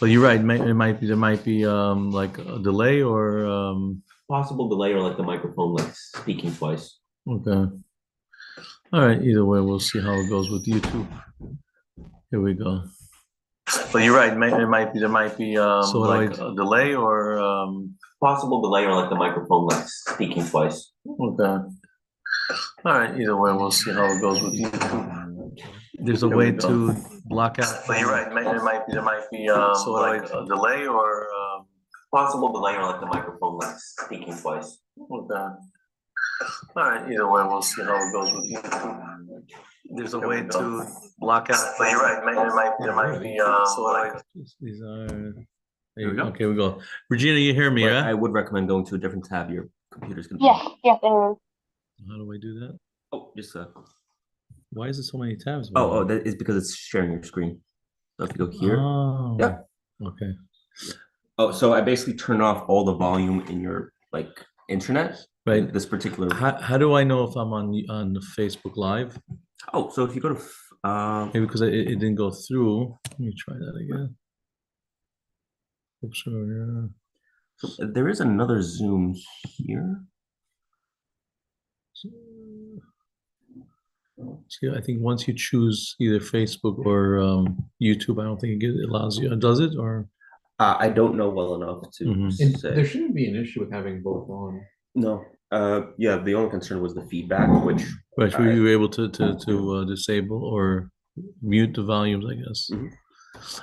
But you're right. There might be like a delay or Possible delay or like the microphone like speaking twice. okay. All right. Either way, we'll see how it goes with YouTube. Here we go. But you're right. There might be So like a delay or possible delay or like the microphone like speaking twice. okay. All right. Either way, we'll see how it goes with YouTube. There's a way to block out. But you're right. There might be like a delay or possible delay or like the microphone like speaking twice. okay. All right. Either way, we'll see how it goes with YouTube. There's a way to block out. But you're right. There might be like these are. Here we go. Okay, we go. Regina, you hear me? But Yeah. I would recommend going to a different tab. Your computer's gonna. Yes, yes, it is. How do I do that? Oh, just Why is it so many tabs? Oh, that is because it's sharing your screen. So if you go here. Oh. Yeah. Okay. Oh, so I basically turn off all the volume in your like internet. Right. This particular. How do I know if I'm on the Facebook Live? Oh, so if you go to maybe because it didn't go through. Let me try that again. Oops, yeah. So there is another Zoom here. See, I think once you choose either Facebook or YouTube, I don't think it allows you. Does it or? I don't know well enough to say. There shouldn't be an issue with having both on. No. Yeah, the only concern was the feedback, which Right, were you able to disable or mute the volumes, I guess.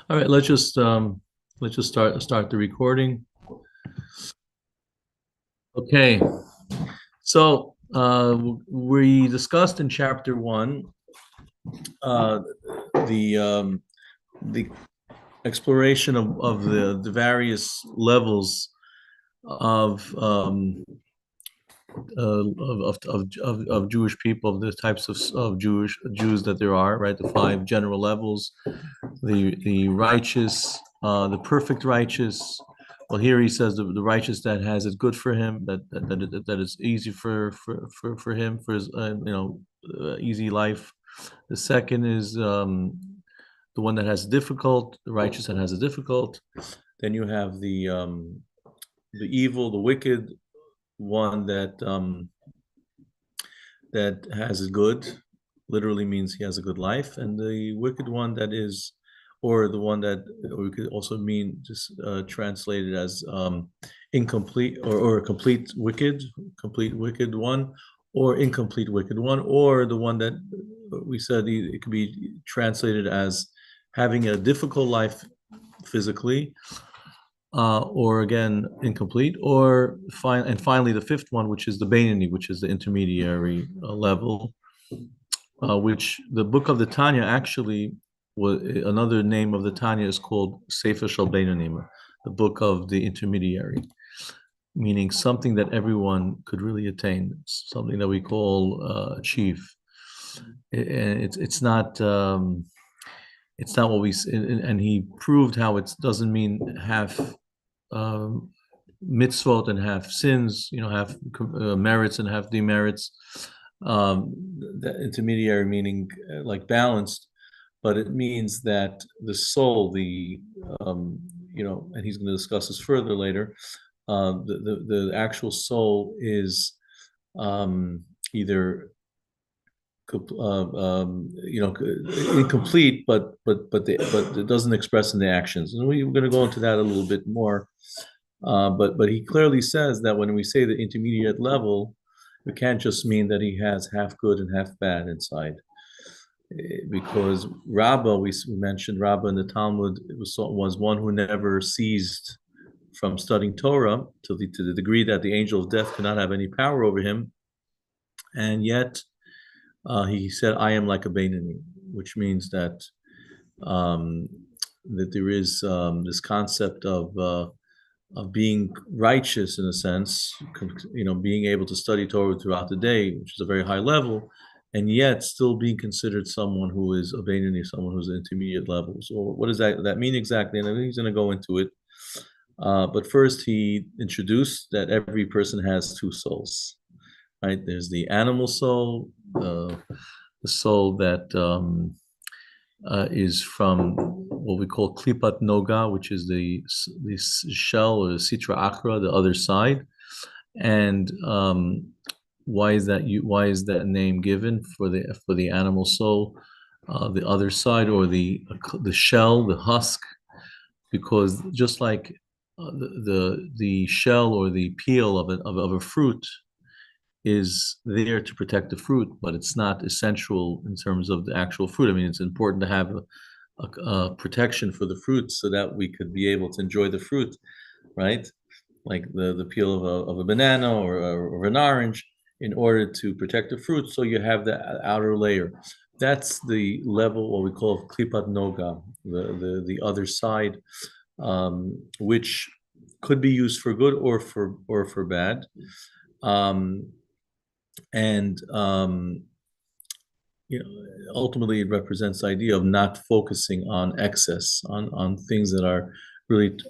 All right, let's just start the recording. Okay. So we discussed in chapter 1 the exploration of the various levels of Jewish people, the types of Jews that there are, right? The 5 general levels, the righteous, the perfect righteous. Well, here he says the righteous that has it good for him, that is easy for him, for his easy life. The second is the one that has difficult, the righteous that has it difficult. Then you have the evil, the wicked one that has it good, literally means he has a good life, and the wicked one that is, or the one that we could also mean just translated as incomplete or a complete wicked one, or incomplete wicked one, or the one that we said it could be translated as having a difficult life physically, or again incomplete, or finally the 5th one, which is the Beinoni, which is the intermediary level, which the book of the Tanya actually was another name of the Tanya is called Sefer Shel Beinonim, the book of the intermediary, meaning something that everyone could really attain, something that we call achieve. It's not what we, and he proved how it doesn't mean half mitzvot and half sins, half merits and half demerits. The intermediary meaning like balanced, but it means that the soul, and he's going to discuss this further later. The actual soul is either incomplete, but it doesn't express in the actions, and we're going to go into that a little bit more. But he clearly says that when we say the intermediate level, it can't just mean that he has half good and half bad inside, because Rabbi, we mentioned Rabbi in the Talmud, was one who never ceased from studying Torah to the degree that the angel of death could not have any power over him, and yet he said, "I am like a Beinoni," which means that there is this concept of being righteous in a sense, being able to study Torah throughout the day, which is a very high level, and yet still being considered someone who is a Beinoni, someone who's intermediate level. So what does that mean exactly? And I think he's going to go into it. But first, he introduced that every person has 2 souls. Right? There's the animal soul, the soul that is from what we call klipat noga, which is the shell or the sitra achra, the other side. And why is that name given for the animal soul, the other side, or the shell, the husk? Because just like the shell or the peel of a fruit is there to protect the fruit, but it's not essential in terms of the actual fruit. I mean, it's important to have a protection for the fruit so that we could be able to enjoy the fruit, right? Like the peel of a banana or an orange, in order to protect the fruit, so you have the outer layer. That's the level, what we call klipat noga, the other side, which could be used for good or for bad. And ultimately it represents the idea of not focusing on excess, on things that are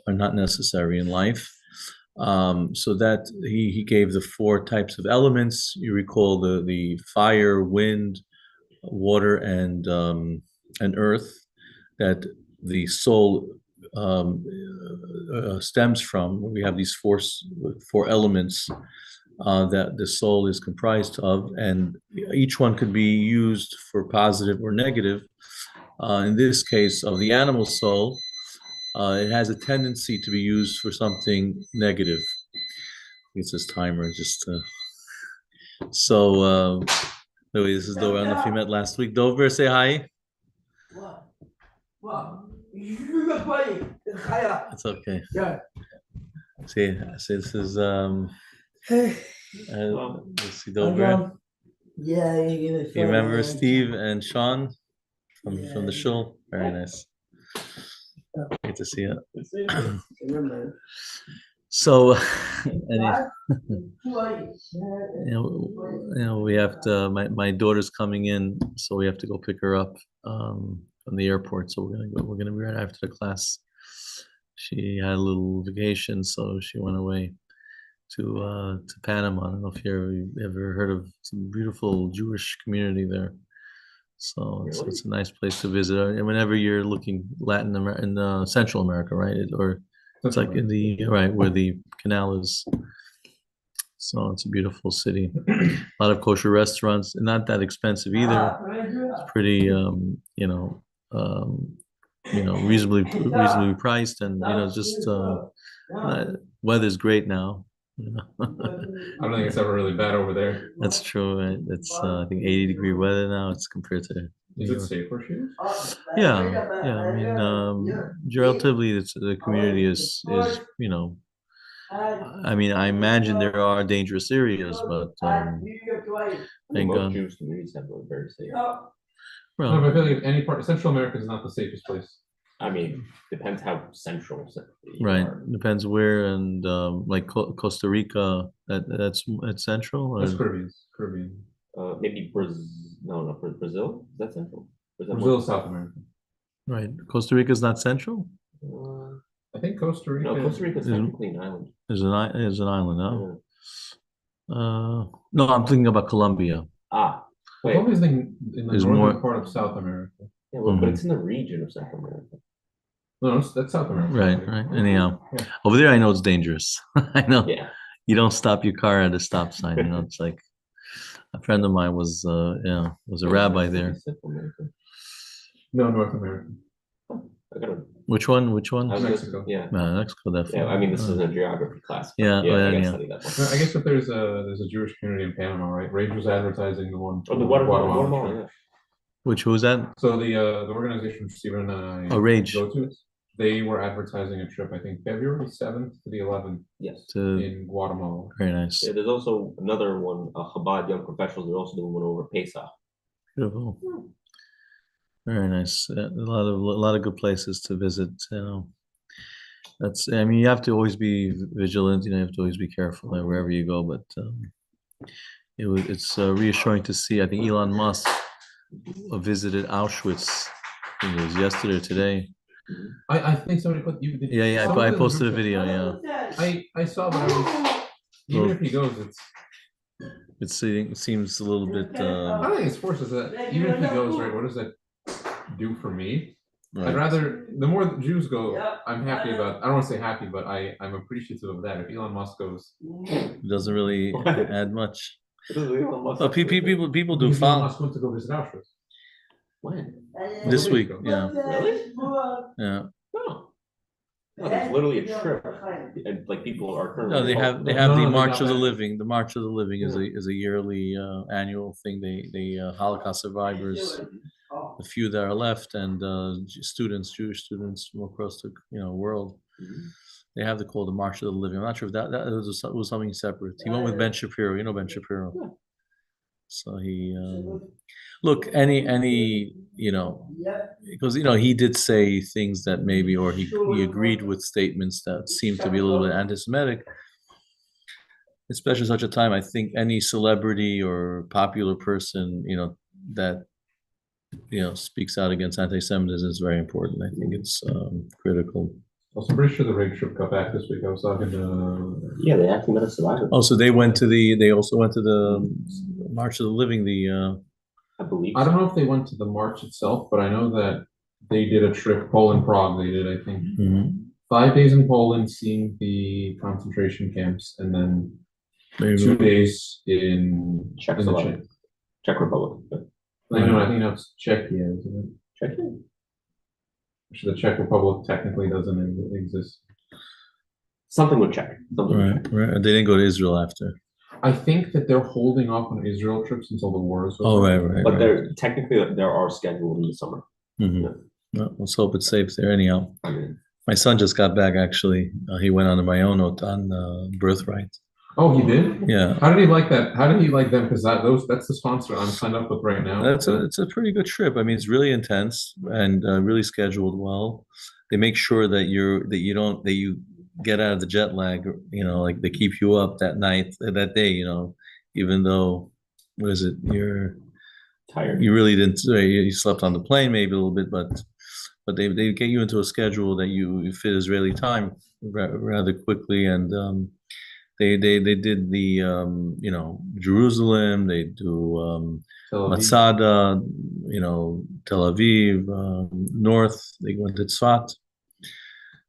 not necessary in life. So that he gave the 4 types of elements. You recall the fire, wind, water, and earth, that the soul stems from. We have these four elements that the soul is comprised of, and each one could be used for positive or negative. In this case of the animal soul, it has a tendency to be used for something negative. It's this timer just so anyway, this is Dover. I don't know if you met last week. Dover, say hi. It's okay. See, this is let's see, Dover. Yeah, you remember Steve and Sean from the shul? Very nice. Great to see you. So, we have to. My daughter's coming in, so we have to go pick her up from the airport. So we're gonna be right after the class. She had a little vacation, so she went away to Panama. I don't know if you ever heard of some beautiful Jewish community there. So it's a nice place to visit. And whenever you're looking Latin America, in Central America, right? It's like in the right where the canal is. So it's a beautiful city. A lot of kosher restaurants, and not that expensive either. It's pretty, reasonably priced, and just weather's great now. I don't think it's ever really bad over there. That's true. Right? It's I think 80-degree weather now. It's compared to. Is it safe for shoes? Yeah. I mean, relatively, the community is. I mean, I imagine there are dangerous areas, but most Jewish communities have been very safe. No, but I feel like any part Central America is not the safest place. I mean, depends how central. Right, depends where, and like Costa Rica, that's central. That's Caribbean. Maybe Brazil. No, Brazil. Is that central? Brazil is South America. Right, Costa Rica is not central. I think Costa Rica. No, Costa Rica is technically an island. Is an island, no? Yeah. No, I'm thinking about Colombia. Wait. Colombia's in the northern part of South America. Yeah, well, but it's in the region of South America. No, that's South America. Right. Anyhow, over there, I know it's dangerous. I know. Yeah. You don't stop your car at a stop sign. It's like a friend of mine was a rabbi there. No, North America. Which one? Mexico. Yeah. Mexico, definitely. Yeah, I mean, this is a geography class. Yeah. I guess if there's a Jewish community in Panama, right? Rage was advertising the one. The Guatemala. Yeah. Who was that? So the organization Stephen and I Rage. go to, they were advertising a trip, I think February 7th to the 11th. Yes. In Guatemala. Very nice. Yeah, there's also another one, Chabad Young Professionals. They're also doing one over Pesach. Beautiful. Very nice. A lot of good places to visit. I mean, you have to always be vigilant. You have to always be careful wherever you go. But it's reassuring to see. I think Elon Musk visited Auschwitz. I think it was yesterday or today. I think somebody put you. Yeah. I posted a video. Yeah. I saw that. Even if he goes, it seems a little bit. I don't think it's forced. Is that even if he goes, right? What does that do for me? I'd rather, the more the Jews go, I'm happy about, I don't want to say happy, but I'm appreciative of that. If Elon Musk goes, It doesn't really add much. Elon Musk. But people do Elon follow Musk went to go visit Auschwitz. When? this Couple week. weeks ago. Yeah, Really? yeah. No. No, there's literally a trip, and like people are currently. No, they have no, the they March got of the back. Living. The March of the Living is Yeah. a yearly annual thing. They Holocaust survivors, the few that are left, and students, Jewish students from across the world. They have called the March of the Living. I'm not sure if that was something separate. He went with Ben Shapiro. You know Ben Shapiro. Yeah. So he look any because he did say things that maybe, or he agreed with statements that seemed to be a little bit anti-Semitic, especially such a time. I think any celebrity or popular person that speaks out against anti-Semitism is very important. I think it's critical. Also, I'm pretty sure the rape trip got back this week. I was talking to. Yeah, they actually met a survivor. Oh, so they also went to the March of the Living. I believe. I don't know if they went to the march itself, but I know that they did a trip, Poland, Prague. They did, I think, 5 days in Poland, seeing the concentration camps, and then 2 days in Czech Republic. I think that's Czechia, isn't it? Czechia. Actually, the Czech Republic technically doesn't exist. Something with Czech. Right. They didn't go to Israel after. I think that they're holding off on Israel trips until the war is over. Oh, right. But there are scheduled in the summer. Mm-hmm. Yeah. Well, let's hope it's safe there. Anyhow, I mean, my son just got back. Actually, he went on the Mayonot on Birthright. Oh, he did? Yeah. How did he like that? How did he like them? Because that's the sponsor I'm signed up with right now. It's a pretty good trip. I mean, it's really intense and really scheduled well. They make sure that you get out of the jet lag. Like they keep you up that night, that day. Even though, what is it? You're tired. You really didn't. You slept on the plane maybe a little bit, but they get you into a schedule that you fit Israeli time rather quickly, and they did the Jerusalem, they do Masada, Tel Aviv, north, they went to Tzfat.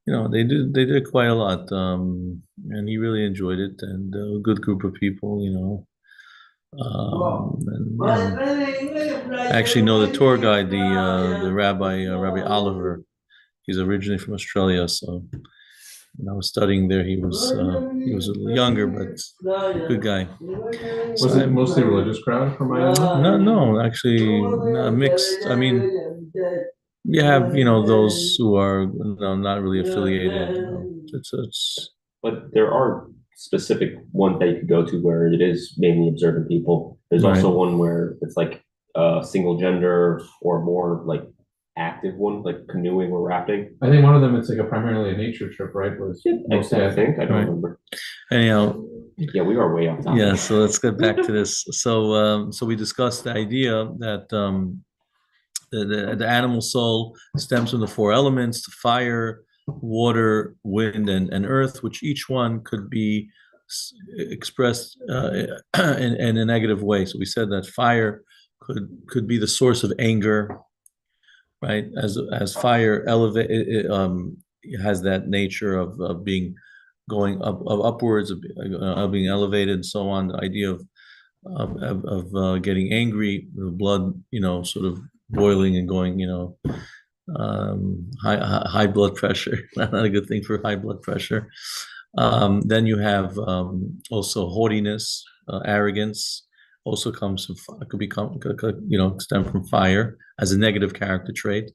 They did quite a lot, and he really enjoyed it, and a good group of people. I actually know the tour guide, the Rabbi Oliver. He's originally from Australia, so when I was studying there, he was a little younger, but good guy. Was it mostly religious crowd from Iona? No, actually mixed. I mean, you have those who are not really affiliated. But there are specific ones that you could go to where it is mainly observant people. There's also one where it's like single gender or more like active one, like canoeing or rafting. I think one of them it's like primarily a nature trip, right? I think I don't remember. Anyhow, yeah, we are way off topic. Yeah, so let's get back to this. So we discussed the idea that the animal soul stems from the 4 elements: the fire, water, wind, and earth, which each one could be expressed in a negative way. So we said that fire could be the source of anger, right? As fire elevate, it has that nature of being going upwards, of being elevated, and so on. The idea of getting angry, the blood, sort of boiling and going, high blood pressure. Not a good thing for high blood pressure. Then you have also haughtiness, arrogance. Also comes from could stem from fire as a negative character trait.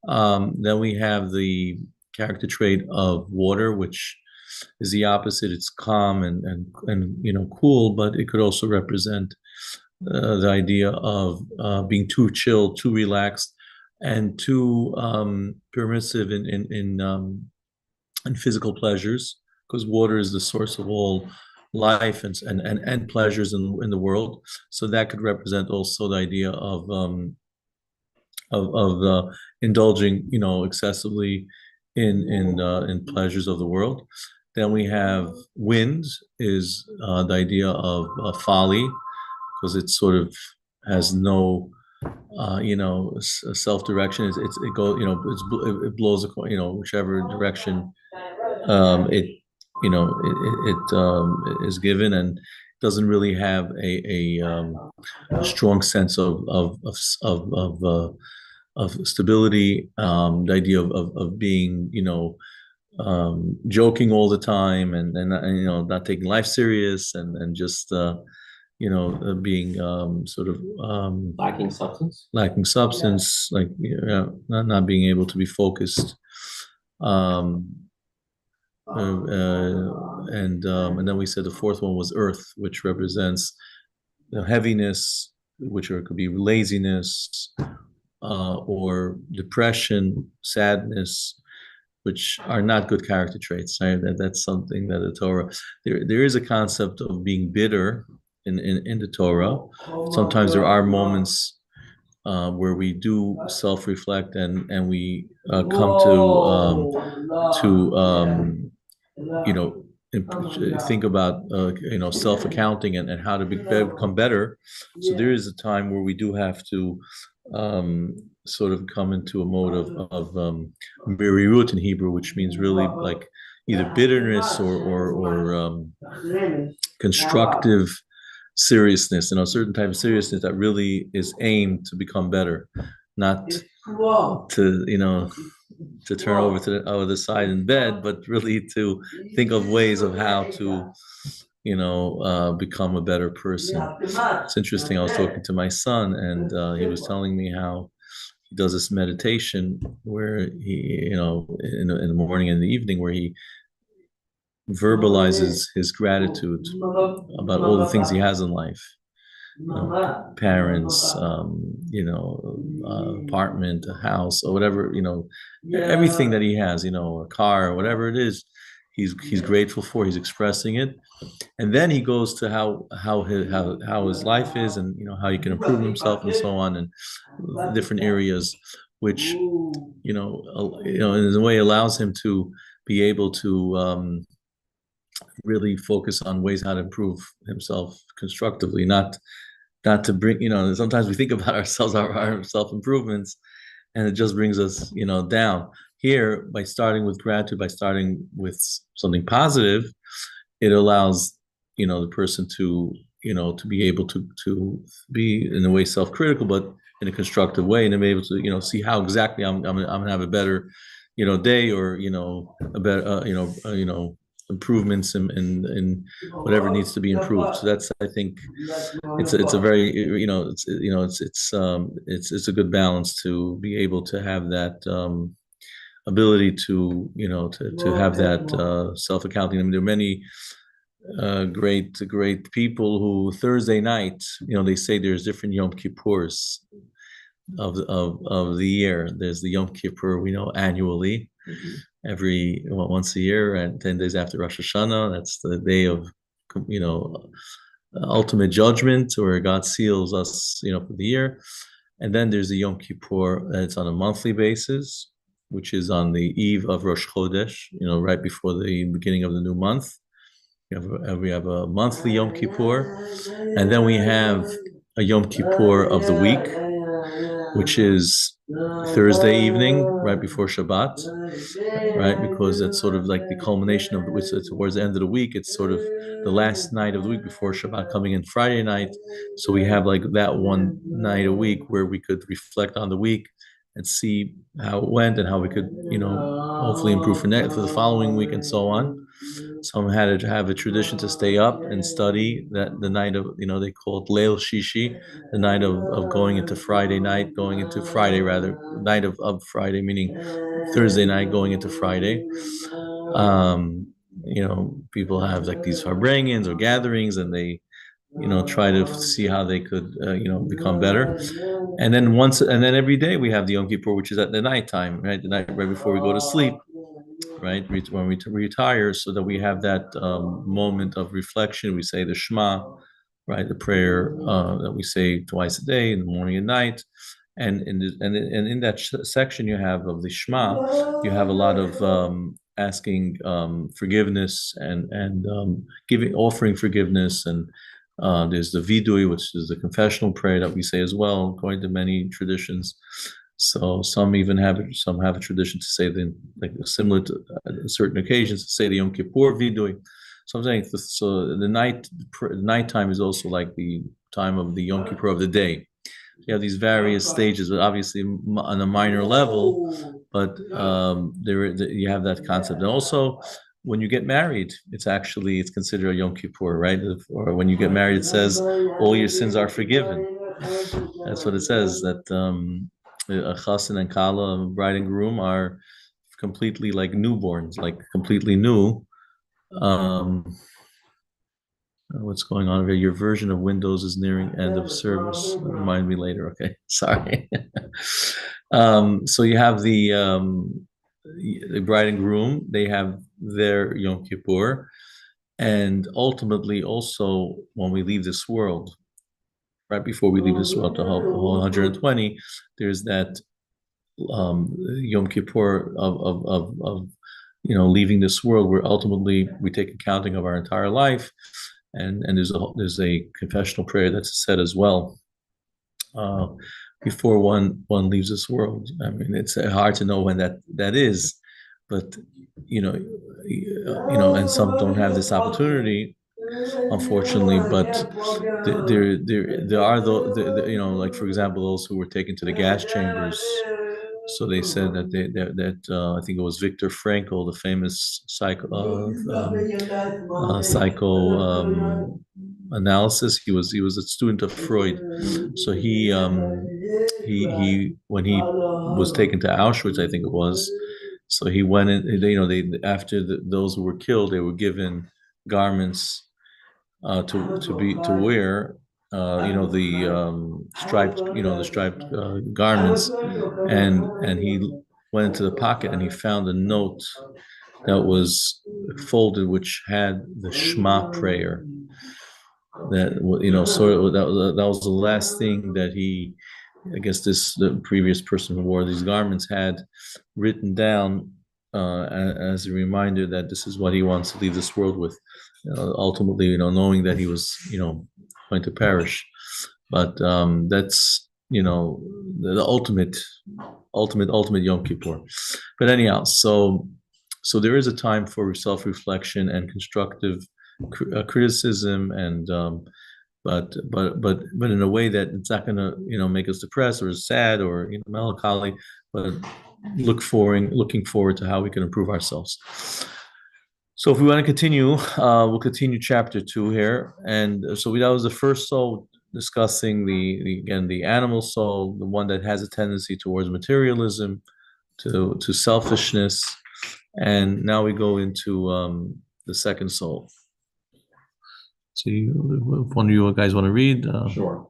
Then we have the character trait of water, which is the opposite. It's calm and cool, but it could also represent the idea of being too chill, too relaxed, and too permissive in physical pleasures, because water is the source of all life and pleasures in the world. So that could represent also the idea of indulging, excessively in pleasures of the world. Then we have wind, is the idea of folly, because it sort of has no self-direction. It goes, it blows, whichever direction it is given, and doesn't really have a strong sense of stability. The idea of being, joking all the time, and not taking life serious, and just being sort of Lacking substance. like not being able to be focused. Um, and then we said the fourth one was earth, which represents the heaviness, which could be laziness, or depression, sadness, which are not good character traits. Right? That's something that the Torah, there is a concept of being bitter in the Torah. Sometimes there are moments where we do self-reflect, and we come to think about self-accounting, and how to become better. So there is a time where we do have to sort of come into a mode of merirut in Hebrew, which means really like either bitterness or constructive seriousness, a certain type of seriousness that really is aimed to become better, not to turn over to the other side in bed, but really to think of ways of how to become a better person. It's interesting. I was talking to my son, and he was telling me how he does this meditation where he, in the morning and the evening, where he verbalizes his gratitude about all the things he has in life. Parents, apartment, a house, or whatever, everything that he has, a car, or whatever it is, he's grateful for. He's expressing it, and then he goes to how his life is, and how he can improve himself, and so on, and different areas, which in a way allows him to be able to really focus on ways how to improve himself constructively, not to bring, sometimes we think about ourselves, our self-improvements, and it just brings us, down. Here, by starting with gratitude, by starting with something positive, it allows, the person to, to be able to be in a way self-critical, but in a constructive way, and to be able to, see how exactly I'm gonna have a better, day, or, a better, improvements in whatever needs to be improved. So that's, I think, it's a very, it's a good balance to be able to have that ability to, to have that self-accounting. I mean, there are many great people who Thursday night, they say there's different Yom Kippurs of the year. There's the Yom Kippur we know annually, every once a year, and 10 days after Rosh Hashanah. That's the day of ultimate judgment, where God seals us for the year. And then there's the Yom Kippur, it's on a monthly basis, which is on the eve of Rosh Chodesh, right before the beginning of the new month. We have a monthly Yom Kippur, and then we have a Yom Kippur of the week, which is Thursday evening, right before Shabbat, right? Because that's sort of like the culmination of which, towards the end of the week. It's sort of the last night of the week before Shabbat, coming in Friday night. So we have like that one night a week where we could reflect on the week and see how it went, and how we could, hopefully improve for the following week, and so on. Some had to have a tradition to stay up and study that the night of, they call it Leil Shishi, the night of going into Friday night, going into Friday rather, night of Friday, meaning Thursday night going into Friday. People have like these Farbrengens or gatherings, and they, try to see how they could, become better. And then every day we have the Yom Kippur, which is at the nighttime, right? The night right before we go to sleep, right? When we retire, so that we have that moment of reflection. We say the Shema, right? The prayer that we say twice a day, in the morning and night. And in that section you have of the Shema, you have a lot of asking forgiveness, and offering forgiveness, and There's the vidui, which is the confessional prayer that we say as well, according to many traditions. So some even have it. Some have a tradition to say like similar to certain occasions, to say the Yom Kippur vidui. So I'm saying so the nighttime is also like the time of the Yom Kippur of the day. You have these various stages, but obviously on a minor level. But you have that concept, and also when you get married, it's considered a Yom Kippur, right? Or when you get married, it says all your sins are forgiven. That's what it says. That a chassan and kala, bride and groom, are completely like newborns, like completely new. What's going on here? Your version of Windows is nearing end of service. Remind me later. Okay, sorry. So you have the bride and groom. They have their Yom Kippur, and ultimately also when we leave this world, right before we leave this world, the whole 120, there's that Yom Kippur of leaving this world, where ultimately we take accounting of our entire life. And there's a confessional prayer that's said as well before one leaves this world. I mean, it's hard to know when that is, but and some don't have this opportunity, unfortunately. But there are like for example, those who were taken to the gas chambers. So they said that I think it was Viktor Frankl, the famous psychoanalysis. He was a student of Freud. So he when he was taken to Auschwitz, I think it was. So he went in. After those who were killed, they were given garments to wear. The striped garments, and he went into the pocket and he found a note that was folded, which had the Shema prayer. That that was the last thing that I guess the previous person who wore these garments had written down as a reminder that this is what he wants to leave this world with. Ultimately, knowing that he was, going to perish. But that's, the ultimate Yom Kippur. But anyhow, so there is a time for self-reflection and constructive criticism, and but in a way that it's not going to make us depressed or sad or melancholy, but looking forward to how we can improve ourselves. So if we want to continue, we'll continue chapter 2 here. And so that was the first soul, discussing the animal soul, the one that has a tendency towards materialism, to selfishness. And now we go into the second soul. So if one of you guys want to read? Sure.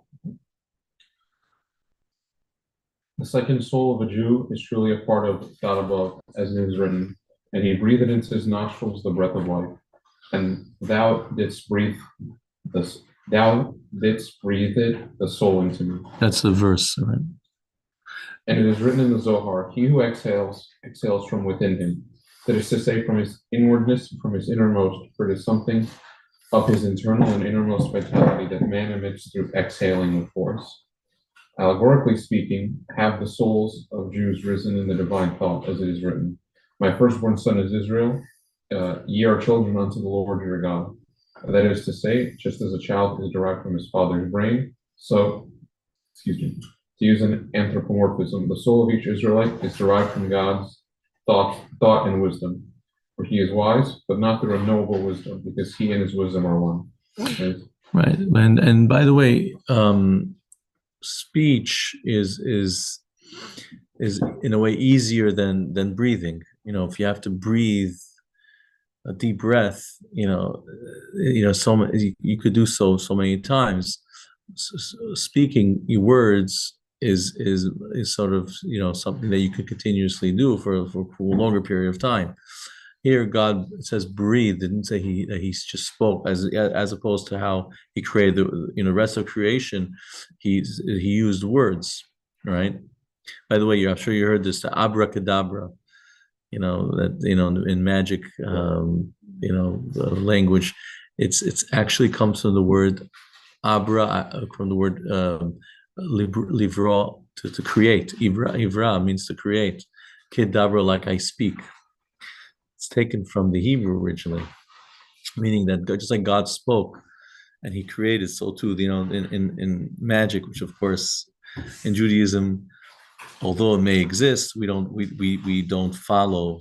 The second soul of a Jew is truly a part of God above, as it is written, and he breathed into his nostrils the breath of life. And thou didst breathe the soul into me. That's the verse, right? And it is written in the Zohar, he who exhales from within him. That is to say, from his inwardness, from his innermost, for it is something of his internal and innermost vitality that man emits through exhaling with force. Allegorically speaking, have the souls of Jews risen in the divine thought, as it is written, my firstborn son is Israel, ye are children unto the Lord your God. That is to say, just as a child is derived from his father's brain, so, to use an anthropomorphism, the soul of each Israelite is derived from God's thought and wisdom. For he is wise, but not through a knowable wisdom, because he and his wisdom are one. Right. And by the way, speech is in a way easier than breathing. If you have to breathe a deep breath, you could do so many times. Speaking your words is sort of something that you could continuously do for a longer period of time. Here, God says breathe. Didn't say that he just spoke, as opposed to how he created the rest of creation. He used words, right? By the way, I'm sure you heard this, the abracadabra. That in magic, the language, it's actually comes from the word Abra, from the word livra, to create. Ivra means to create. Kedabra, like I speak. It's taken from the Hebrew originally, meaning that just like God spoke and he created, so too, in magic, which of course in Judaism, although it may exist, we don't follow,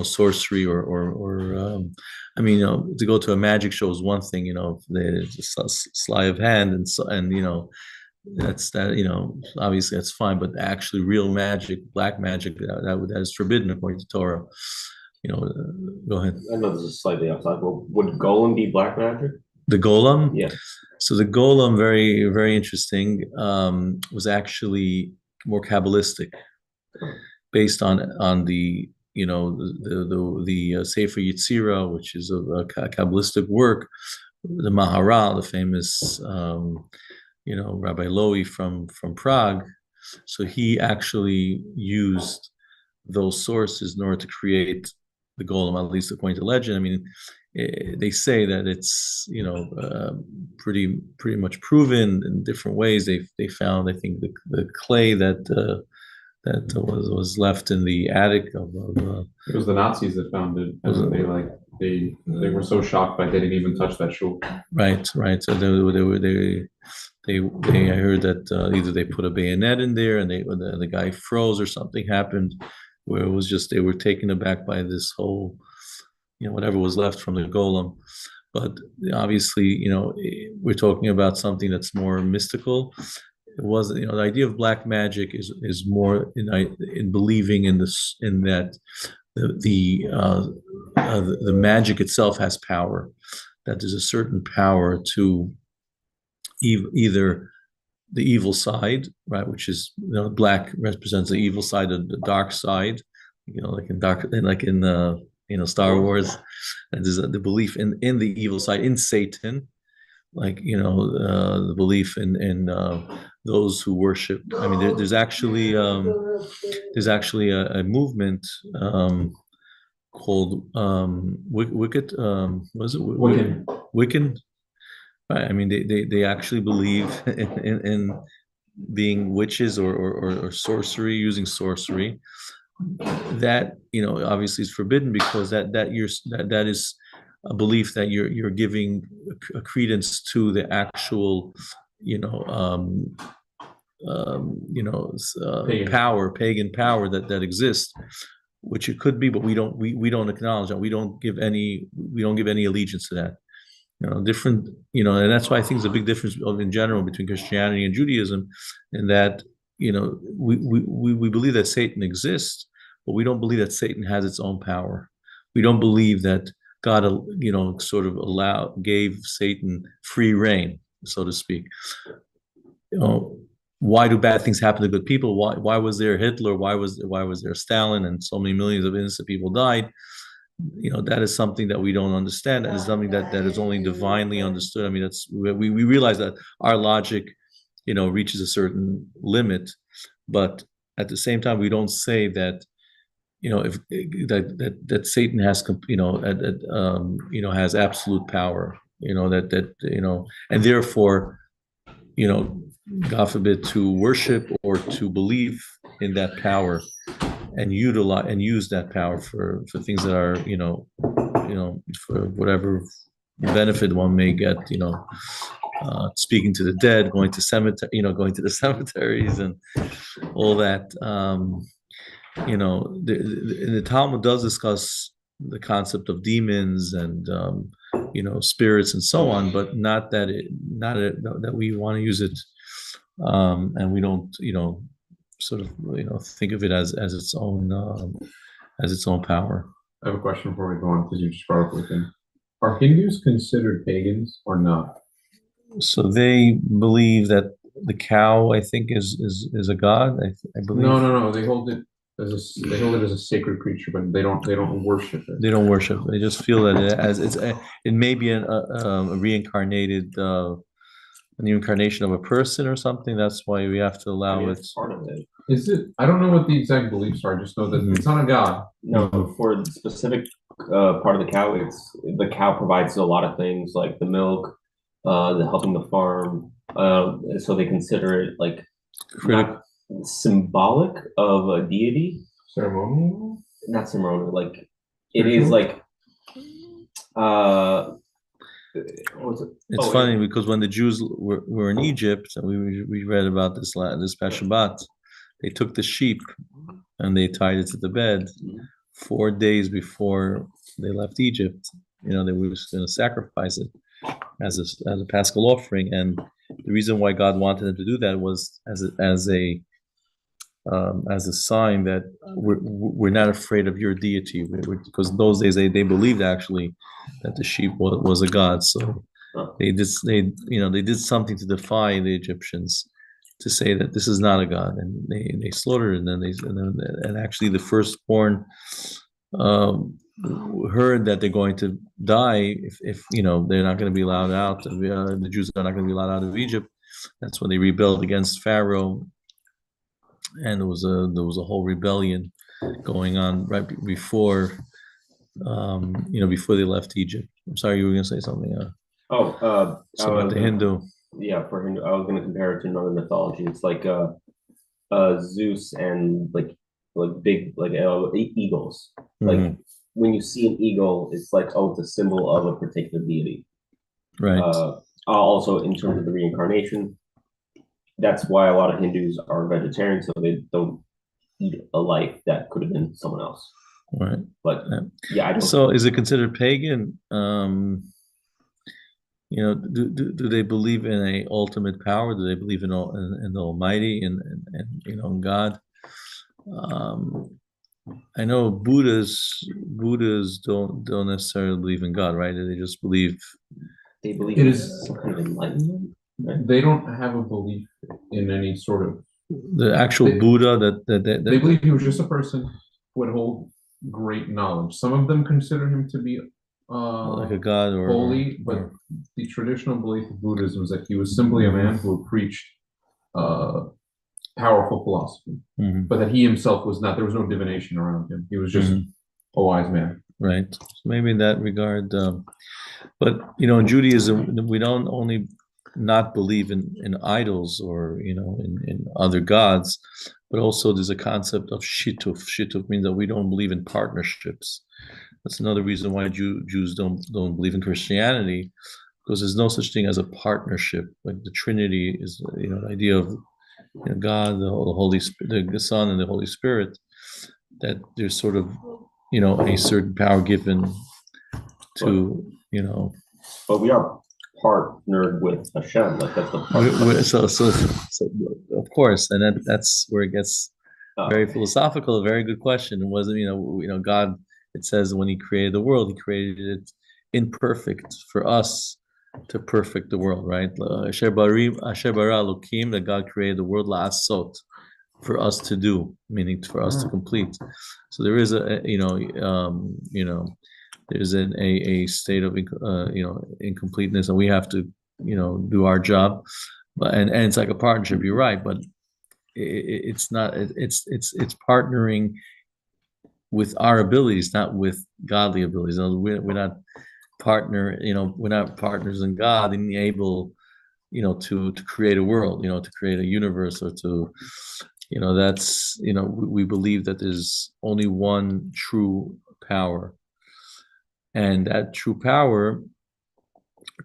sorcery or I mean, to go to a magic show is one thing, the sleight of hand and that's that, obviously that's fine, but actually real magic, black magic, that is forbidden according to Torah. Go ahead. I know this is slightly outside, but would golem be black magic? The golem? Yeah. So the golem, very, very interesting, was actually more Kabbalistic, based on the Sefer Yetzirah, which is a Kabbalistic work. The Maharal, the famous Rabbi Lowy from Prague. So he actually used those sources in order to create the golem, at least according to legend. I mean, they say that it's pretty much proven in different ways. They found, I think, the clay that was left in the attic of it was the Nazis that found it, and they were so shocked by they didn't even touch that shul. Right. So I heard that either they put a bayonet in there and the guy froze or something happened, where it was just they were taken aback by this whole, whatever was left from the golem. But obviously, we're talking about something that's more mystical. It wasn't, the idea of black magic is more in believing in that the magic itself has power, that there's a certain power to either the evil side, right, which is, black represents the evil side, of the dark side, like in Star Wars, and there's the belief in the evil side, in Satan, like the belief in those who worship. I mean, there's actually a movement called Wicked. Was it Wiccan? Wiccan. Right. I mean, they actually believe in being witches or sorcery, using sorcery. That obviously is forbidden, because that is a belief that you're giving a credence to the actual pagan power that exists, which it could be, but we don't acknowledge that. We don't give any allegiance to that. Different, and that's why I think there's a big difference in general between Christianity and Judaism, in that we believe that Satan exists, but we don't believe that Satan has its own power. We don't believe that God, sort of gave Satan free reign, so to speak. Why do bad things happen to good people? Why was there Hitler? Why was there Stalin, and so many millions of innocent people died? That is something that we don't understand, and is something that is only divinely understood. I mean, we realize that our logic, reaches a certain limit, but at the same time, we don't say that, if that Satan has, has absolute power, and therefore, God forbid, to worship or to believe in that power and utilize and use that power for things that are, for whatever benefit one may get, speaking to the dead, going to the cemeteries and all that. The Talmud does discuss the concept of demons and spirits and so on, but not that we want to use it, and we don't sort of think of it as its own power. I have a question before we go on, because you just brought up Wiccan. Are Hindus considered pagans or not? So they believe that the cow, I think, is a god. I believe. No. They hold it as a sacred creature, but they don't worship it. They don't worship. They just feel that it may be a reincarnated. An incarnation of a person or something. That's why we have to allow it. Part of it. Is it? I don't know what the exact beliefs are. I just know that it's not a god. No, for the specific part of the cow, the cow provides a lot of things like the milk, the helping the farm. So they consider it like Critical. not symbolic of a deity, Ceremonial? not ceremonial. Like it is Ritual? like uh, what's it? It's Oh, funny because when the Jews were in Egypt, and we read about this past Shabbat, they took the sheep and they tied it to the bed 4 days before they left Egypt. They were just going to sacrifice it as a Paschal offering, and the reason why God wanted them to do that was as a sign that we're not afraid of your deity, because in those days they believed actually that the sheep was a god. So they did something to defy the Egyptians, to say that this is not a god, and they slaughtered it, and actually the firstborn heard that they're going to die if they're not going to be allowed out. The Jews are not going to be allowed out of Egypt. That's when they rebelled against Pharaoh, and there was a whole rebellion going on right before before they left Egypt. I'm sorry, you were going to say something. So about the Hindu. Yeah, for Hindu, I was going to compare it to northern mythology. It's like Zeus and like big eagles. Like when you see an eagle, it's like, oh, it's a symbol of a particular deity. Right. Also, in terms of the reincarnation, that's why a lot of Hindus are vegetarian, so they don't eat a life that could have been someone else. Right. But yeah, I don't. So is it considered pagan? Do they believe in a ultimate power? Do they believe in the Almighty and in God? I know Buddhas don't necessarily believe in God, right? They just believe. They believe it is some kind of enlightenment. Right? They don't have a belief in any sort of the actual Buddha that they believe he was just a person who would hold great knowledge. Some of them consider him to be like a god or holy, but the traditional belief of Buddhism is that he was simply a man who preached powerful philosophy, but that he himself was not. There was no divination around him. He was just a wise man. Right. So maybe in that regard, but in Judaism, we don't only not believe in idols or in other gods, but also there's a concept of shituf. Shituf means that we don't believe in partnerships. That's another reason why Jews don't believe in Christianity, because there's no such thing as a partnership. Like the Trinity is the idea of God, the Holy Spirit, the Son, and the Holy Spirit. That there's sort of a certain power given to But we are partnered with Hashem, like that's the part. So of course, and that's where it gets very philosophical. A very good question. Was it God? It says when He created the world, He created it imperfect for us to perfect the world, right? Asher bara Elokim, that God created the world la'asot, for us to do, meaning for us to complete. So there is there's a state of incompleteness, and we have to do our job, but and it's like a partnership. You're right, but it's not. It's partnering with our abilities, not with godly abilities. We're not we're not partners in God, and able to create a world, to create a universe, or to that's we believe that there's only one true power, and that true power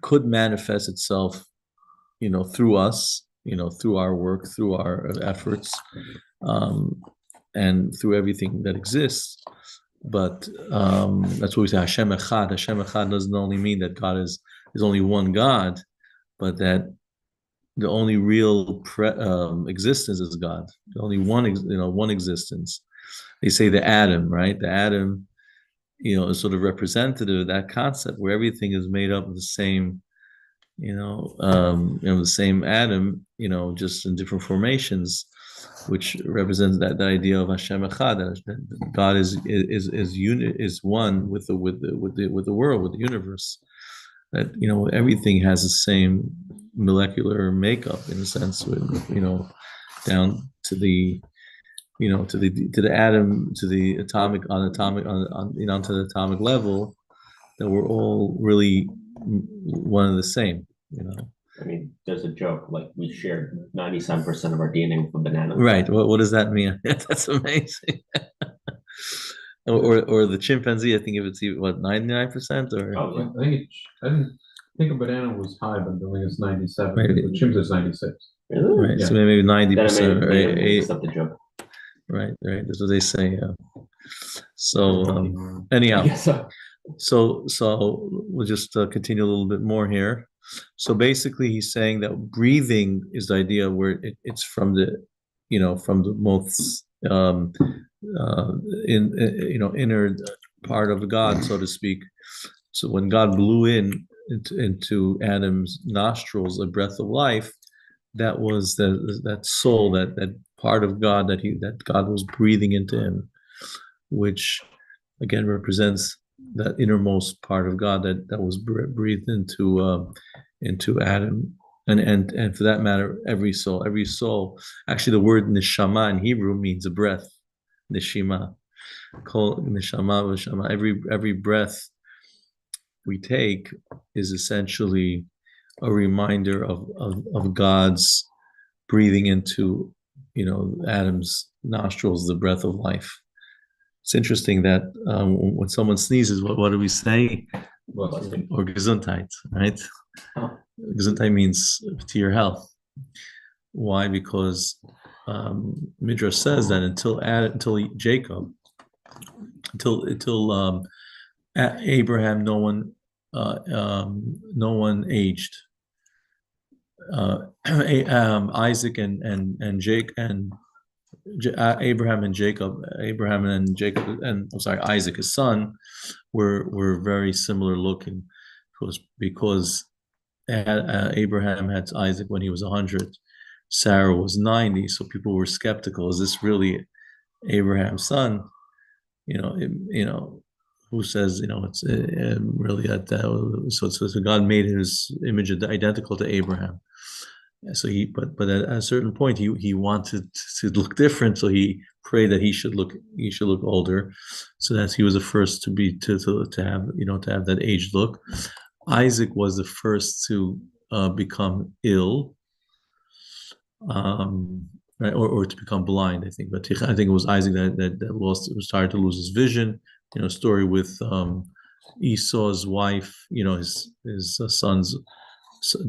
could manifest itself through us, through our work, through our efforts, and through everything that exists. But that's what we say, Hashem Echad. Hashem Echad doesn't only mean that God is only one God, but that the only real existence is God. The only one existence. They say the atom, right? The atom, is sort of representative of that concept where everything is made up of the same, the same atom, just in different formations, which represents that idea of Hashem Echad, that God is one with the world, with the universe. That everything has the same molecular makeup, in a sense, down to the to the atom, to the atomic on to the atomic level, that we're all really one and the same. I mean, there's a joke like we shared 97% of our DNA with a banana. Right. What does that mean? That's amazing. Or the chimpanzee, I think if it's what 99% or Oh yeah. I didn't think a banana was high, but I think it's 97. Maybe. The chimp is 96. Really? Right. Yeah. So maybe 90% or Accept the joke. Right. That's what they say. Yeah. So I anyhow, guess so. so we'll just continue a little bit more here. So basically, he's saying that breathing is the idea where it's from the, from the most inner part of God, so to speak. So when God blew into Adam's nostrils a breath of life, that was that soul, that part of God that God was breathing into him, which again represents that innermost part of God that was breathed into Adam, and for that matter, every soul. Actually, the word neshama in Hebrew means a breath. Neshima, called neshama v'shama. Every breath we take is essentially a reminder of God's breathing into Adam's nostrils the breath of life. It's interesting that when someone sneezes, what do we say? Or Gesundheit, right? Oh. Gesundheit means to your health. Why? Because Midrash says that until Jacob, until Abraham, no one aged. Isaac and Jake and Abraham and Jacob, Isaac, his son, were very similar looking, because Abraham had Isaac when he was 100, Sarah was 90, so people were skeptical. Is this really Abraham's son? Who says it's really that? So God made his image identical to Abraham. So but at a certain point he wanted to look different, so he prayed that he should look older, so that he was the first to have that aged look. Isaac was the first to become ill, right, or to become blind, I think. But I think it was Isaac that started to lose his vision. Story with Esau's wife, his son's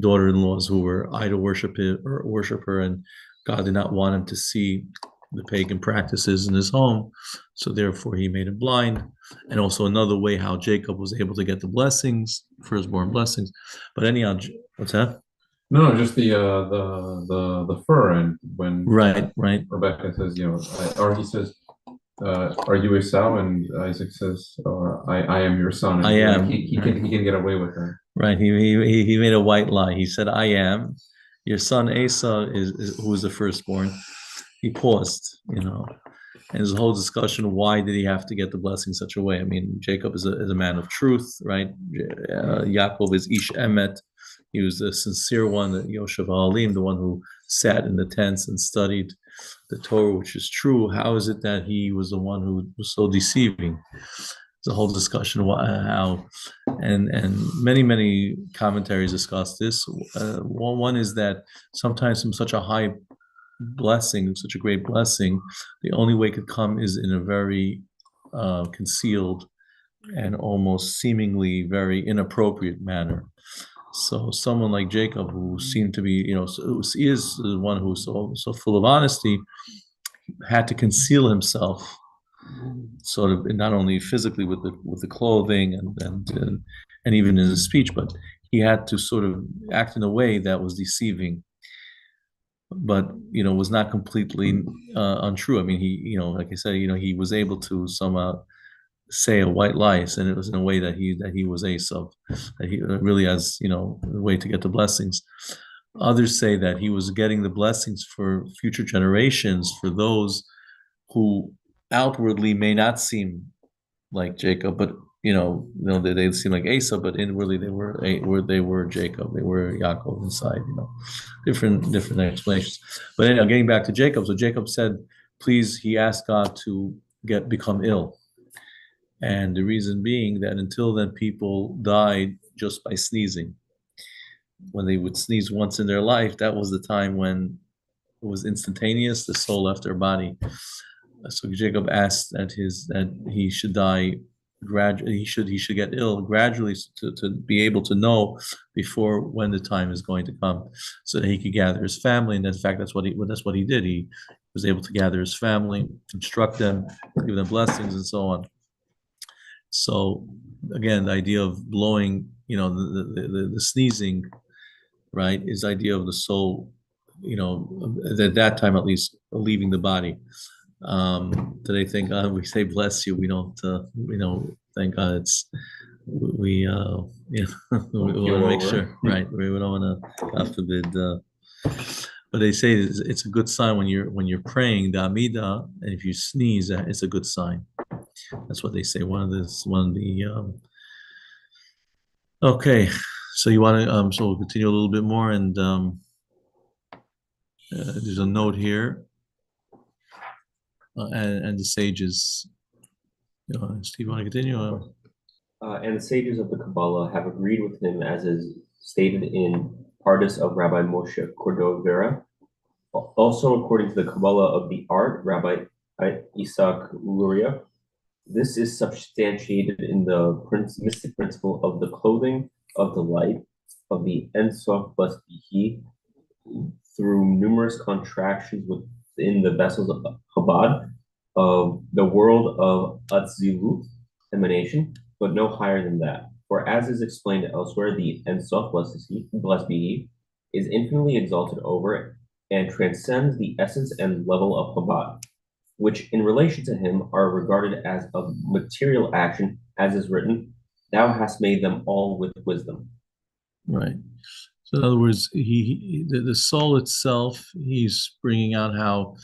daughter-in-laws who were idol worshiper, and God did not want him to see the pagan practices in his home, so therefore he made him blind. And also another way how Jacob was able to get the blessings, firstborn blessings. But anyhow, what's that? No, just the fur, and when right Rebecca says, or he says, are you Esau? And Isaac says, I am your son. And I am. He can get away with that. Right. He made a white lie. He said, I am. Your son Esau is who is the firstborn. He paused, and there's a whole discussion. Why did he have to get the blessing such a way? I mean, Jacob is a man of truth, right? Yaakov is Ish Emet. He was the sincere one, the Yoshev Ha'alim, the one who sat in the tents and studied the Torah, which is true. How is it that he was the one who was so deceiving? There's a whole discussion how, and many commentaries discuss this. One is that sometimes from such a high blessing, such a great blessing, the only way it could come is in a very concealed and almost seemingly very inappropriate manner. So someone like Jacob, who seemed to be, is the one who's so full of honesty, had to conceal himself, sort of, not only physically with the clothing and even in his speech, but he had to sort of act in a way that was deceiving, but was not completely untrue. I mean, he, like I said, he was able to somehow say a white lie, and it was in a way that he was Esau, that he really has a way to get the blessings. Others say that he was getting the blessings for future generations, for those who outwardly may not seem like Jacob, but they seem like Esau, but inwardly they were Jacob, they were Yaakov inside. Different explanations. But anyhow, getting back to Jacob, so Jacob said, please, he asked God to become ill. And the reason being that until then, people died just by sneezing. when they would sneeze once in their life, that was the time when it was instantaneous, the soul left their body. So Jacob asked that he should die gradually, he should get ill gradually to be able to know before when the time is going to come, so that he could gather his family. And in fact, that's what he did. He was able to gather his family, instruct them, give them blessings, and so on. So again, the idea of blowing, the sneezing, right, is the idea of the soul, at that time at least, leaving the body. Today, thank God, we say bless you. We don't, thank God. It's we we want to make sure, right? We don't want to, God forbid. But they say it's a good sign when you're praying the Amida, and if you sneeze, it's a good sign. That's what they say. One of the okay. So you want to so we'll continue a little bit more, and there's a note here, and the sages. Steve, want to continue? And the sages of the Kabbalah have agreed with him, as is stated in Pardes of Rabbi Moshe Cordovera. Also, according to the Kabbalah of the art, Rabbi Isaac Luria, this is substantiated in the mystic principle of the clothing of the light of the Ein Sof plus Bihi through numerous contractions within the vessels of Chabad, of the world of Atzilut, emanation, but no higher than that. For as is explained elsewhere, the Ein Sof plus Bihi is infinitely exalted over and transcends the essence and level of Chabad, which in relation to him are regarded as of material action, as is written, "Thou hast made them all with wisdom." Right. So in other words, the soul itself, he's bringing out how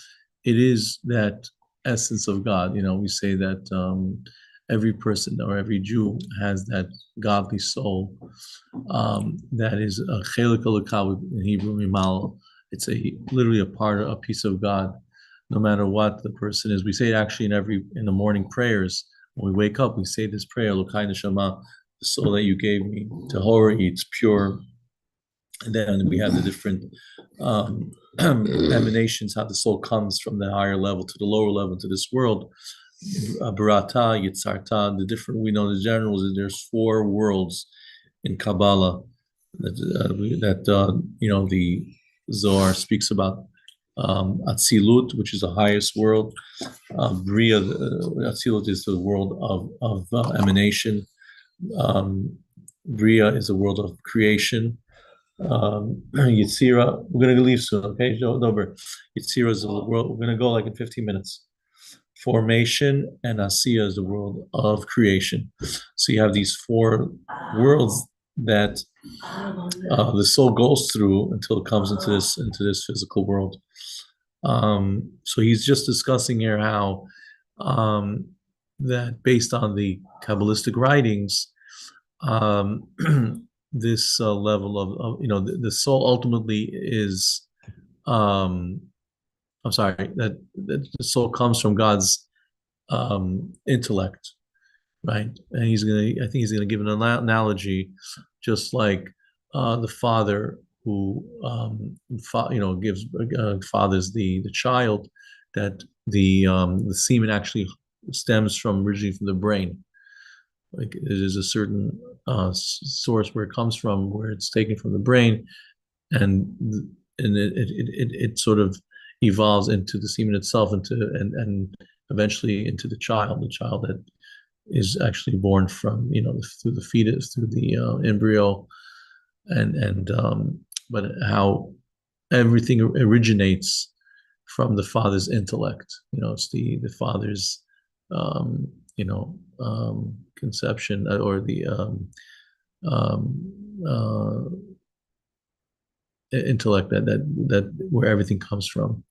it is that essence of God. We say that every person or every Jew has that godly soul, that is a chelik elokah in Hebrew, mimal. It's literally a piece of God, no matter what the person is. We say it actually in the morning prayers. When we wake up, we say this prayer, Elokai neshama, the soul that you gave me, tahor, it's pure. And then we have the different emanations, how the soul comes from the higher level to the lower level to this world. Barata, Yitzarta, we know the generals, there's 4 worlds in Kabbalah that the Zohar speaks about. Atzilut, which is the highest world. Bria, Atzilut is the world of emanation. Bria is the world of creation. Yetzira, we're going to leave soon, okay? Dober. Yetzira is the world, we're going to go like in 15 minutes. Formation, and Asiya is the world of creation. So you have these 4 worlds that the soul goes through until it comes into this physical world. So he's just discussing here how that based on the Kabbalistic writings, this level of the soul ultimately is I'm sorry, that the soul comes from God's intellect, right? And I think he's gonna give an analogy, just like the father who gives fathers the child, that the semen actually stems originally from the brain. Like it is a certain source where it comes from, where it's taken from the brain, and it sort of evolves into the semen itself, and eventually into the child that is actually born from through the fetus, through the embryo, and but how everything originates from the father's intellect. It's the father's conception, or the intellect that where everything comes from.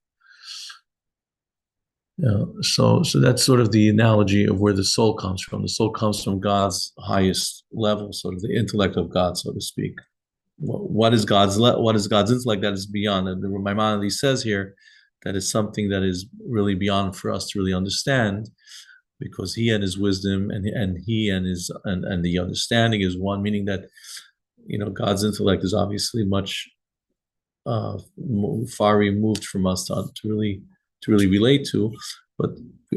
So that's sort of the analogy of where the soul comes from. The soul comes from God's highest level, sort of the intellect of God, so to speak. What is God's intellect? That is beyond. And Maimonides says here that is something that is really beyond for us to really understand, because he and his wisdom and he and his and the understanding is one, meaning that God's intellect is obviously much far removed from us to really relate to, but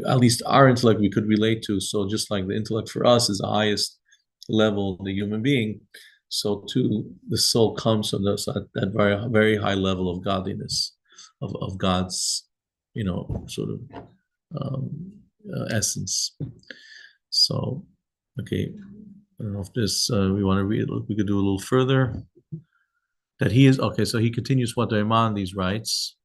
at least our intellect we could relate to. So just like the intellect for us is the highest level of the human being, so too the soul comes from that very very high level of godliness, of God's sort of essence. So okay, I don't know if this we want to read. We could do a little further. That he is okay. So he continues what Maimonides writes,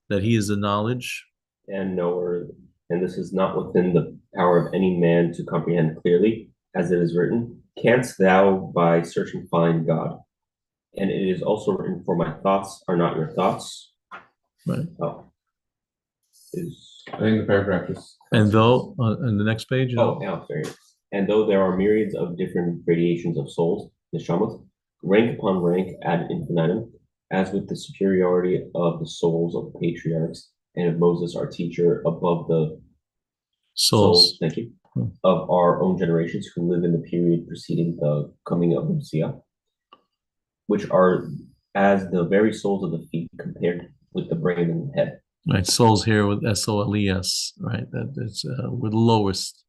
that he is the knowledge and knower, and this is not within the power of any man to comprehend clearly, as it is written, "Canst thou by searching find God?" And it is also written, "For my thoughts are not your thoughts." Right. Oh, I think the paragraph is. And though on the next page. Sorry. And though there are myriads of different gradations of souls, neshamot, rank upon rank ad infinitum, as with the superiority of the souls of the patriarchs and of Moses, our teacher, above the souls, thank you, of our own generations who live in the period preceding the coming of the Messiah, which are as the very souls of the feet compared with the brain and the head. Right, souls here with S-O-L-E-S, right? That is with lowest,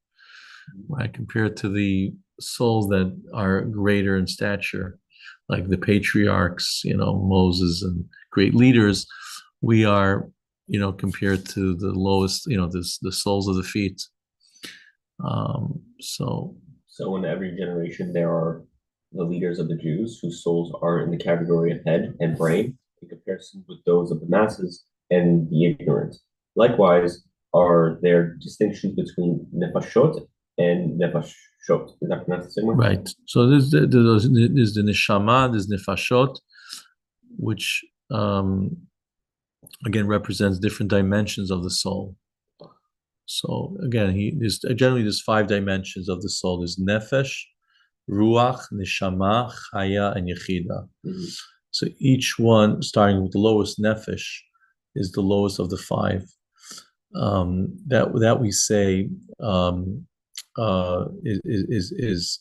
right? Compared to the souls that are greater in stature, like the patriarchs, Moses and great leaders, we are, compared to the lowest, the souls of the feet. So in every generation there are the leaders of the Jews whose souls are in the category of head and brain in comparison with those of the masses and the ignorant. Likewise, are there distinctions between nefashot and nefashot? Is that pronounced the same way? Right. So there's the neshama, there's nefashot, which again represents different dimensions of the soul. So again, there's 5 dimensions of the soul. There's nefesh, ruach, neshama, chaya, and yechida. Mm-hmm. So each one, starting with the lowest nefesh, is the lowest of the 5. That we say is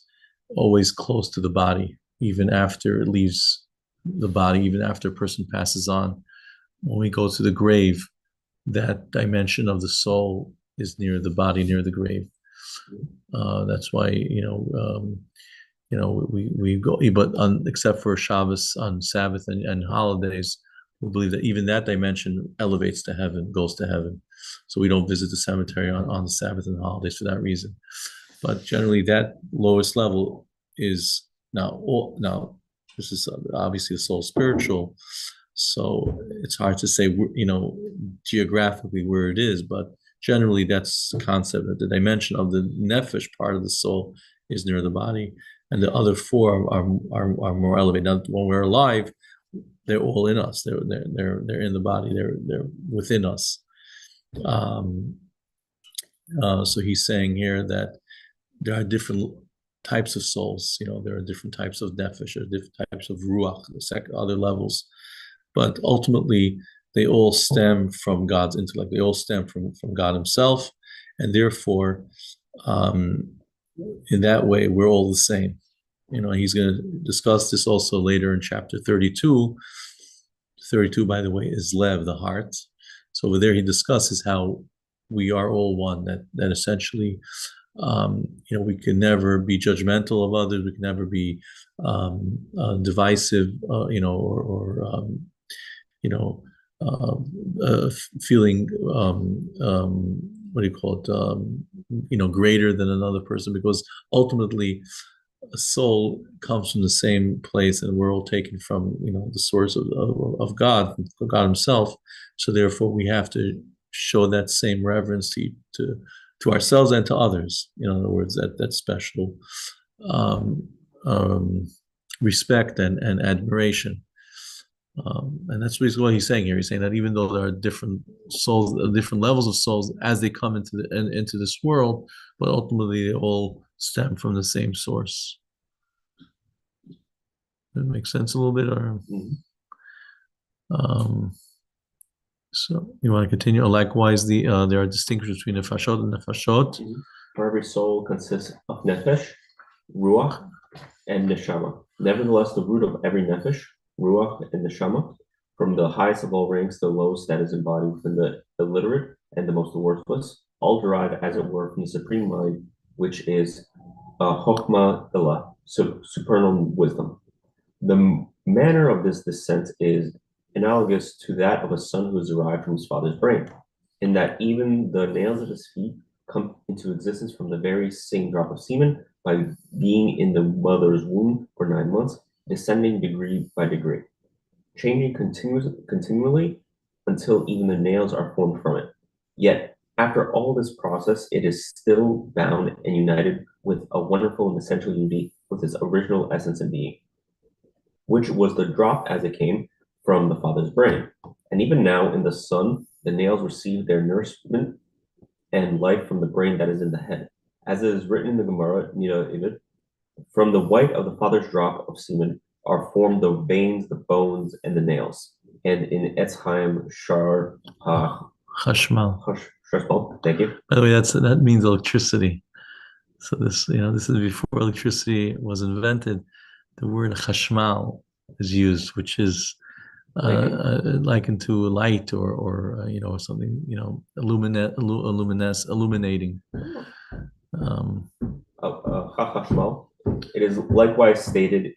always close to the body, even after it leaves the body, even after a person passes on. When we go to the grave, that dimension of the soul is near the body, near the grave. That's why we go, but except for Shabbos, on Sabbath and holidays, we believe that even that dimension elevates to heaven, goes to heaven. So we don't visit the cemetery on the Sabbath and holidays for that reason. But generally, that lowest level is now. This is obviously the soul spiritual, so it's hard to say, geographically where it is. But generally, that's the concept, that the dimension of the nefesh part of the soul is near the body, and the other 4 are more elevated. Now, when we're alive, they're all in us. They're in the body. They're within us. So he's saying here that there are different types of souls. There are different types of nefesh, or different types of ruach, other levels. But ultimately, they all stem from God's intellect. They all stem from God Himself, and therefore, in that way, we're all the same. He's going to discuss this also later in chapter 32. 32, by the way, is Lev, the heart. So over there, he discusses how we are all one. That essentially, we can never be judgmental of others. We can never be divisive, feeling what do you call it? Greater than another person, because ultimately a soul comes from the same place, and we're all taken from the source of God, from God Himself. So therefore, we have to show that same reverence to ourselves and to others. In other words, that special respect and admiration. And that's what he's saying here. He's saying that even though there are different souls, different levels of souls as they come into this world, but ultimately they all stem from the same source. That makes sense a little bit, or so you want to continue? Likewise, there are distinctions between nefashot and nefashot. For every soul consists of nefesh, ruach, and neshama. Nevertheless, the root of every nefesh, ruach and neshama, from the highest of all ranks to the lowest that is embodied within the illiterate and the most worthless, all derive, as it were, from the supreme mind, which is chokhmah ilah, supernal wisdom. The manner of this descent is analogous to that of a son who is derived from his father's brain, in that even the nails of his feet come into existence from the very same drop of semen by being in the mother's womb for 9 months, descending degree by degree, changing continually until even the nails are formed from it. Yet, after all this process, it is still bound and united with a wonderful and essential unity with its original essence and being, which was the drop as it came from the father's brain. And even now, in the son, the nails receive their nourishment and life from the brain that is in the head. As it is written in the Gemara, Ivrys, from the white of the father's drop of semen are formed the veins, the bones, and the nails. And in Etz Chaim Shar Chashmal. Thank you. By the way, that means electricity. So this is before electricity was invented. The word chashmal is used, which is likened to light or something, illuminating. Chachashmal. It is likewise stated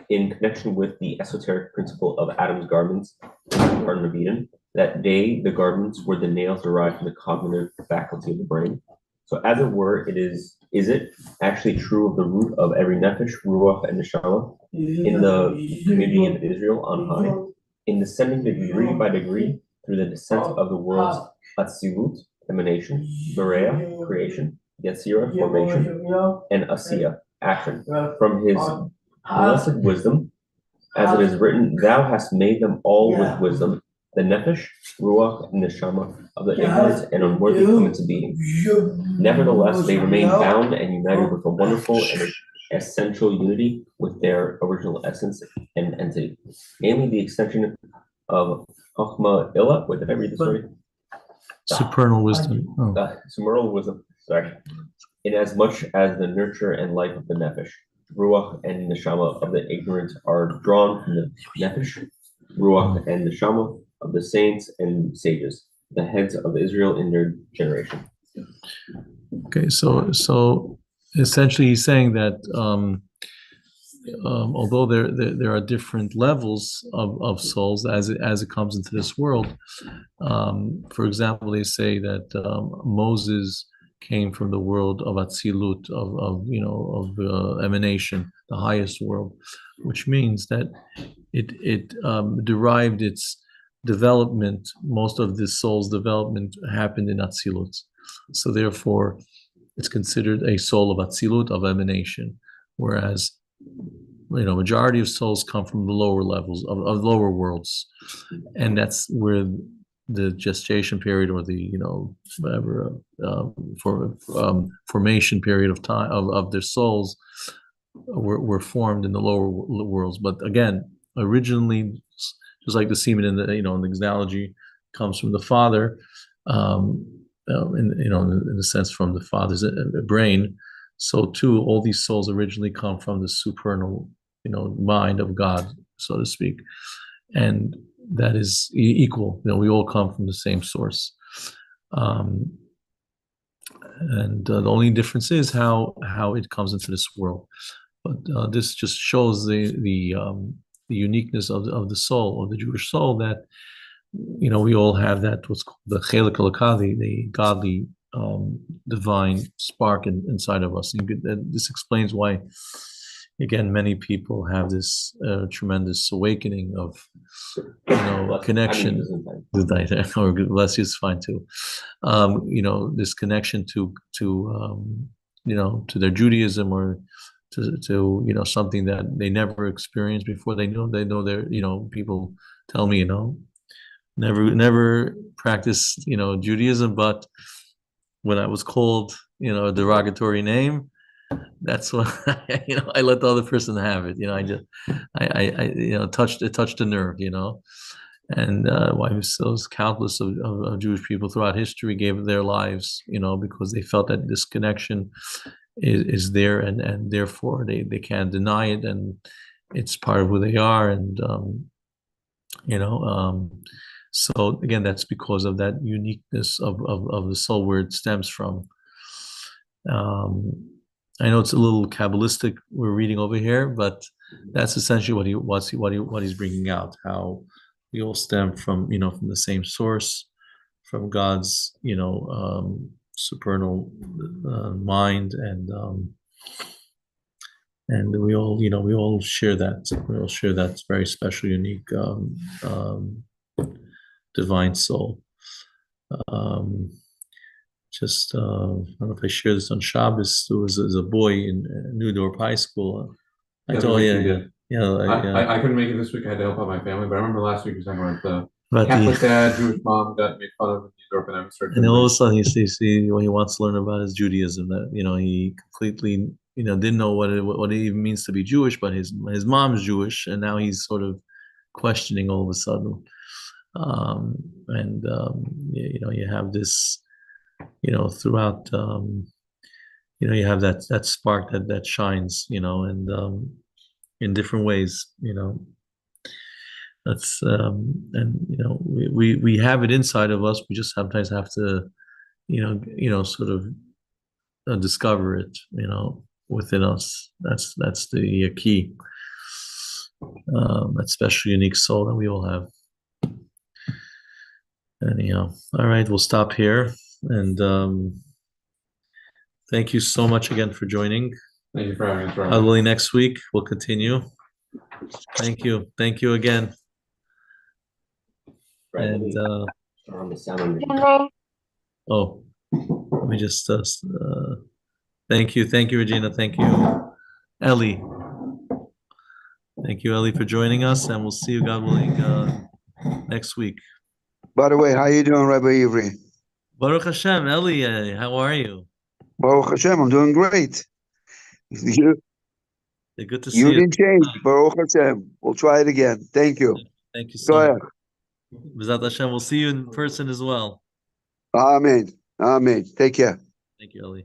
in connection with the esoteric principle of Adam's garments in the Garden of Eden, that the garments were the nails derived from the cognitive faculty of the brain. So as it were, is it actually true of the root of every nefesh, ruach, and neshama in the community of Israel on high, in descending degree by degree through the descent of the world's atzilut, emanation, berea, creation, yetzirah, formation, and asiya, action, from his blessed wisdom, as it is written, thou hast made them all with wisdom, the nefesh, ruach, and neshama of the ignorant and unworthy come into being. Nevertheless, they remain bound and united with a wonderful and essential unity with their original essence and entity, namely the extension of chokhmah ilah. Wait, did I read this right? Supernal wisdom. Supernal wisdom, sorry. In as much as the nurture and life of the nefesh, ruach and neshama of the ignorant are drawn from the nefesh, ruach and neshama of the saints and sages, the heads of Israel in their generation. Okay, so essentially he's saying that although there are different levels of souls as it comes into this world, for example, they say that Moses came from the world of Atzilut, of emanation, the highest world, which means that it derived its development. Most of this soul's development happened in Atzilut, so therefore it's considered a soul of Atzilut, of emanation, whereas majority of souls come from the lower levels of lower worlds, and that's where the gestation period or the whatever formation period of time of their souls were formed in the lower worlds. But again, originally, just like the semen in the in the analogy comes from the father, in a sense from the father's brain, so too all these souls originally come from the supernal mind of God, so to speak, and that is equal. We all come from the same source, and the only difference is how it comes into this world. But this just shows the uniqueness of the soul, of the Jewish soul, that we all have that what's called the chelik elokah, the godly divine spark inside of us. And this explains why, again, many people have this tremendous awakening of connection. Or bless you, is fine too. This connection to their Judaism, or to something that they never experienced before. They know their people tell me never practice Judaism, but when I was called a derogatory name, that's when I let the other person have it. I touched a nerve, and why those countless of Jewish people throughout history gave their lives, because they felt that this connection is there, and therefore they can't deny it, and it's part of who they are, and so again, that's because of that uniqueness of the soul, where it stems from. I know it's a little Kabbalistic we're reading over here, but that's essentially what he's bringing out, how we all stem from from the same source, from God's supernal mind, and we all share that very special, unique divine soul. Just I don't know if I shared this on Shabbos. There was a boy in New Dorp High School. I couldn't make it this week. I had to help out my family, but I remember last week you were talking about the Catholic dad, Jewish mom got made fun of in New York, and all of a sudden when he wants to learn about his Judaism, that he completely didn't know what it even means to be Jewish, but his mom's Jewish, and now he's sort of questioning all of a sudden. You have this, throughout, you have that spark that shines, and in different ways, that's we have it inside of us. We just sometimes have to, sort of discover it, within us. That's the key. That special, unique soul that we all have. Anyhow, all right, we'll stop here, and thank you so much again for joining. Thank you for having us. Hopefully next week we'll continue. Thank you again. And on the sound. Oh, let me just thank you, Regina. Thank you, Ellie. Thank you, Ellie, for joining us, and we'll see you, God willing, next week. By the way, how you doing, Rabbi Ivrys? Baruch Hashem, Ellie, how are you? Baruch Hashem, I'm doing great. You, good to see you. You didn't change, Baruch Hashem. We'll try it again. Thank you. Thank you so much. B'ezrat Hashem, we'll see you in person as well. Amen. Amen. Take care. Thank you, Ellie.